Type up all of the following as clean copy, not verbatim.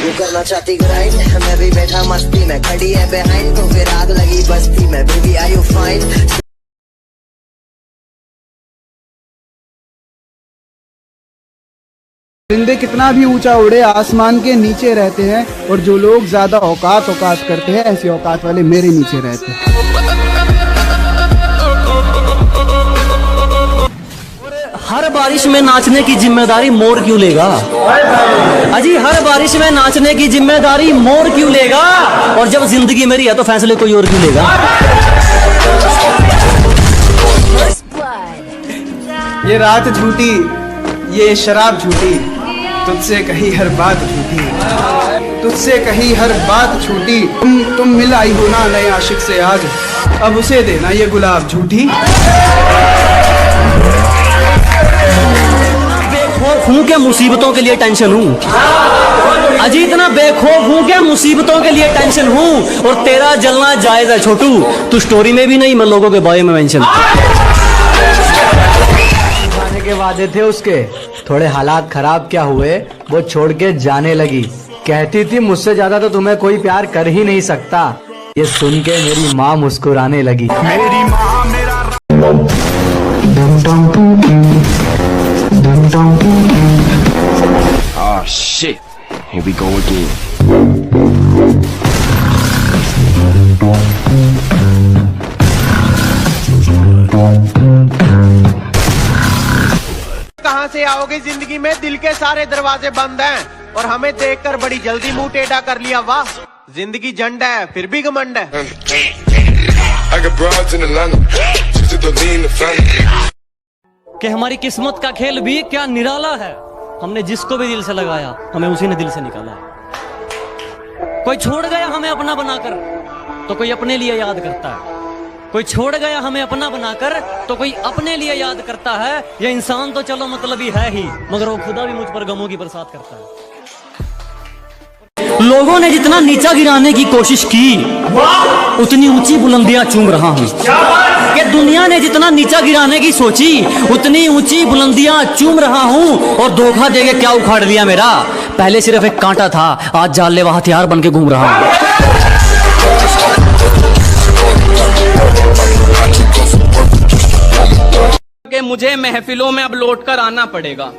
तू करना चाहती ग्राइंड, मैं भी बैठा मस्ती में, खड़ी है बिहाइंड तो फिर आग लगी बस्ती में। Baby are you fine? परिंदे कितना भी ऊंचा उड़े आसमान के नीचे रहते हैं, और जो लोग ज्यादा औकात करते हैं ऐसी औकात वाले मेरे नीचे रहते हैं। हर बारिश में नाचने की जिम्मेदारी मोर क्यों लेगा? अजी हर बारिश में नाचने की जिम्मेदारी मोर क्यों लेगा? और जब जिंदगी मेरी है तो फैसले कोई और क्यों लेगा? ये रात झूठी, ये शराब झूठी, तुझसे कही हर बात झूठी, तुझसे कही हर बात झूठी। तुम मिल आई हो ना नए आशिक से आज, अब उसे देना ये गुलाब झूठी। बेखौफ हूँ क्या मुसीबतों के लिए टेंशन हूँ? अजी इतना बेखौफ हूँ क्या मुसीबतों के लिए टेंशन हूँ? और तेरा जलना जायज है छोटू, तू स्टोरी में भी नहीं, मैं लोगों के बारे में मेंशन। खाने के वादे थे उसके, थोड़े हालात खराब क्या हुए, वो छोड़ के जाने लगी। कहती थी मुझसे ज्यादा तो तुम्हें कोई प्यार कर ही नहीं सकता। ये सुन के मेरी माँ मुस्कुराने लगी। मेरी माँ मेरा Oh shit, here we go again. कहाँ से आओगे जिंदगी में, दिल के सारे दरवाजे बंद हैं, और हमें देखकर बड़ी जल्दी मुंह टेढ़ा कर लिया। वाह जिंदगी झंड है फिर भी घमंड है। कि हमारी किस्मत का खेल भी क्या निराला है, हमने जिसको भी दिल से लगाया हमें उसी ने दिल से निकाला है। कोई छोड़ गया हमें अपना बनाकर तो कोई अपने लिए याद करता है, कोई छोड़ गया हमें अपना बनाकर तो कोई अपने लिए याद करता है। ये इंसान तो चलो मतलबी है ही, मगर वो खुदा भी मुझ पर गमों की बरसात करता है। लोगों ने जितना नीचा गिराने की कोशिश की उतनी ऊंची बुलंदियां चूम रहा हूं। कि दुनिया ने जितना नीचा गिराने की सोची उतनी ऊंची बुलंदियां चूम रहा हूं। और धोखा देके क्या उखाड़ लिया मेरा, पहले सिर्फ एक कांटा था, आज जानलेवा हथियार बन के घूम रहा हूं। कि मुझे महफिलों में अब लौट कर आना पड़ेगा,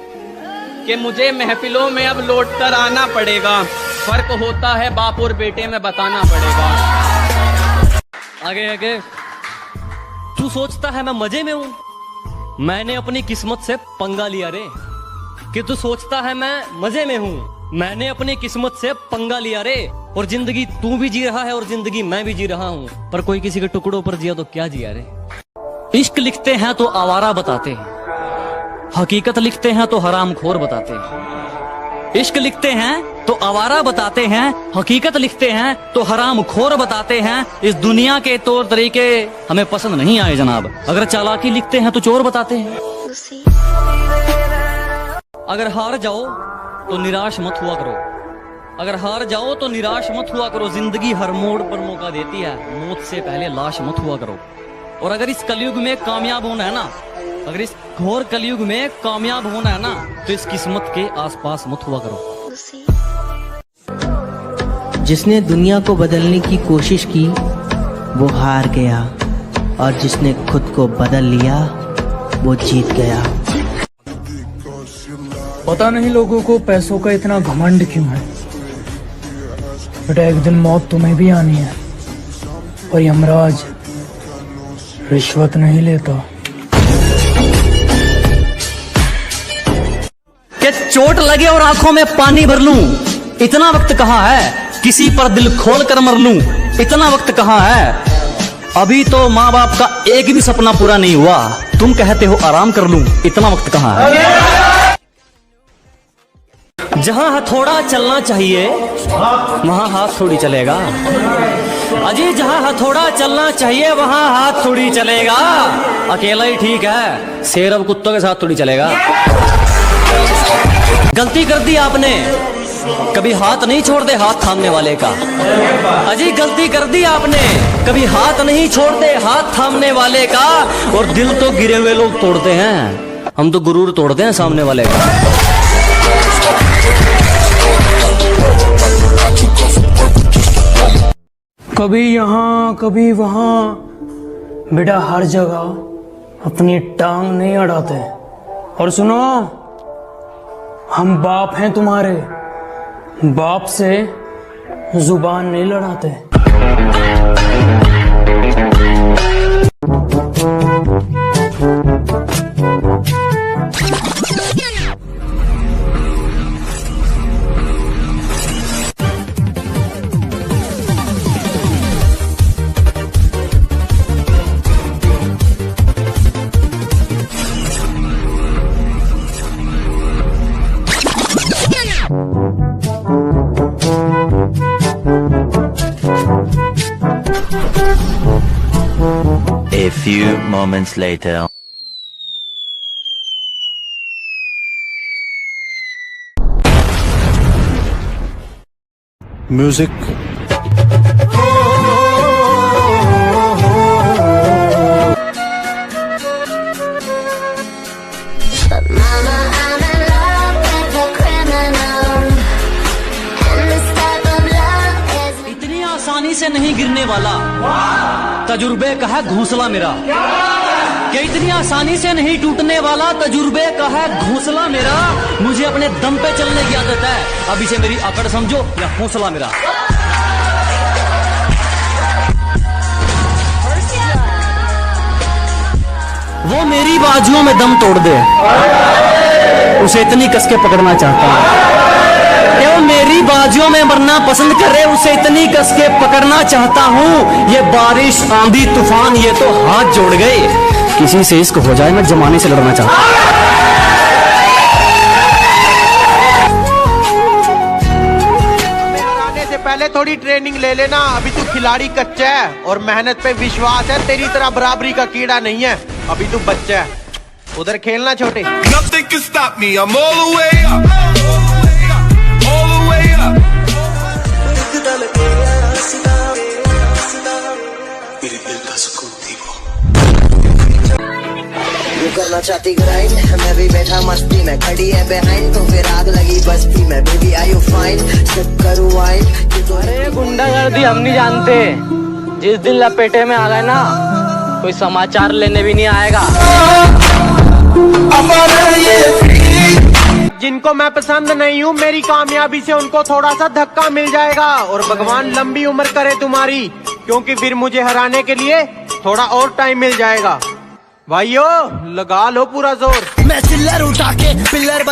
कि मुझे महफिलों में अब लौट कर आना पड़ेगा। फर्क होता है बाप और बेटे में बताना पड़ेगा। आगे आगे तू सोचता है मैं मजे में हूं, मैंने अपनी किस्मत से पंगा लिया रे। कि तू सोचता है मैं मजे में हूं, मैंने अपनी किस्मत से पंगा लिया रे। और जिंदगी तू भी जी रहा है और जिंदगी मैं भी जी रहा हूं, पर कोई किसी के टुकड़ों पर जिया तो क्या जिया रे। इश्क लिखते हैं तो आवारा बताते हैं, हकीकत लिखते हैं तो हरामखोर बताते हैं। इश्क लिखते हैं तो आवारा बताते हैं, हकीकत लिखते हैं तो हरामखोर बताते हैं। इस दुनिया के तौर तरीके हमें पसंद नहीं आए जनाब, अगर चालाकी लिखते हैं तो चोर बताते हैं। अगर हार जाओ तो निराश मत हुआ करो, अगर हार जाओ तो निराश मत हुआ करो। जिंदगी हर मोड़ पर मौका देती है, मौत से पहले लाश मत हुआ करो। और अगर इस कलयुग में कामयाब होना है ना, अगर इस घोर कलयुग में कामयाब होना है ना, तो इस किस्मत के आसपास मत हुआ करो। जिसने दुनिया को बदलने की कोशिश की वो हार गया, और जिसने खुद को बदल लिया वो जीत गया। पता नहीं लोगों को पैसों का इतना घमंड क्यों है, बेटा एक दिन मौत तुम्हें भी आनी है, और यमराज रिश्वत नहीं लेता। कि चोट लगे और आंखों में पानी भर लूं, इतना वक्त कहाँ है? किसी पर दिल खोल कर मर लूं, इतना वक्त कहाँ है? अभी तो माँ बाप का एक भी सपना पूरा नहीं हुआ, तुम कहते हो आराम कर लूं, इतना वक्त कहाँ है? जहां हथौड़ा चलना चाहिए वहां हाथ थोड़ी चलेगा। अजी जहां हथौड़ा चलना चाहिए वहां हाथ थोड़ी चलेगा। अकेला ही ठीक है, शेर अब कुत्तों के साथ थोड़ी चलेगा। गलती कर दी आपने, कभी हाथ नहीं छोड़ते हाथ थामने वाले का। अजी गलती कर दी आपने, कभी हाथ नहीं छोड़ते हाथ थामने वाले का। और दिल तो गिरे हुए लोग तोड़ते हैं, हम तो गुरूर तोड़ते हैं सामने वाले का। कभी यहाँ कभी वहाँ, बेटा हर जगह अपनी टांग नहीं अड़ाते। और सुनो, हम बाप हैं तुम्हारे, बाप से जुबान नहीं लड़ाते। A few moments later. Music. इतनी आसानी से नहीं गिरने वाला तजुर्बे का है घोंसला मेरा, कि इतनी आसानी से नहीं टूटने वाला तजुर्बे का है घोंसला मेरा। मुझे अपने दम पे चलने की आदत है, अब इसे मेरी अकड़ समझो या हौसला मेरा। वो मेरी बाजुओं में दम तोड़ दे, उसे इतनी कस के पकड़ना चाहता हूं। वो मेरी बाजुओं में मरना पसंद करे, उसे इतनी कस के पकड़ना चाहता हूँ। ये बारिश आंधी तूफान ये तो हाथ जोड़ गए, किसी से इश्क हो जाए मैं जमाने से लड़ना चाहता हूँ। आने से पहले थोड़ी ट्रेनिंग ले लेना, अभी तू खिलाड़ी कच्चा है और मेहनत पे विश्वास है, तेरी तरह बराबरी का कीड़ा नहीं है, अभी तू बच्चा है। उधर खेलना छोटे। Nothing can stop me. I'm all the way up. All the way up. मेरे दिल का सुकून थी वो। तू करना चाहती ग्राइंड, मैं भी बैठा मस्ती में, खड़ी है बिहाइंड तो फिर आग लगी बस्ती में। Baby are you fine, sip करूं वाइन। अरे गुंडागर्दी हम नहीं जानते, जिस दिन लपेटे में आ गए ना कोई समाचार लेने भी नहीं आएगा। जिनको मैं पसंद नहीं हूँ, मेरी कामयाबी से उनको थोड़ा सा धक्का मिल जाएगा, और भगवान लंबी उम्र करे तुम्हारी, क्योंकि फिर मुझे हराने के लिए थोड़ा और टाइम मिल जाएगा। भाइयों लगा लो पूरा जोर। मैं चिल्लर उठा के पिल्लर